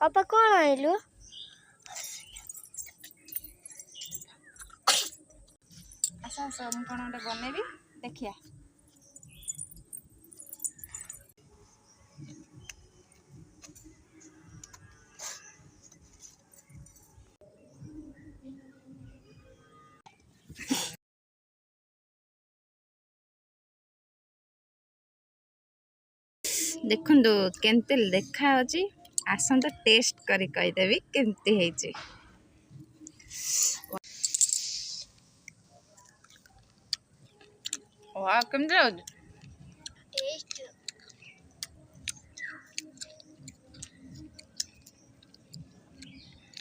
अपा कौन आइलु आस आस मु कौन गोटे बनैबी देखिया देखु केमती देखा आसंत टेस्ट करी कहीदेवी केमती है वाह केमती टेस्ट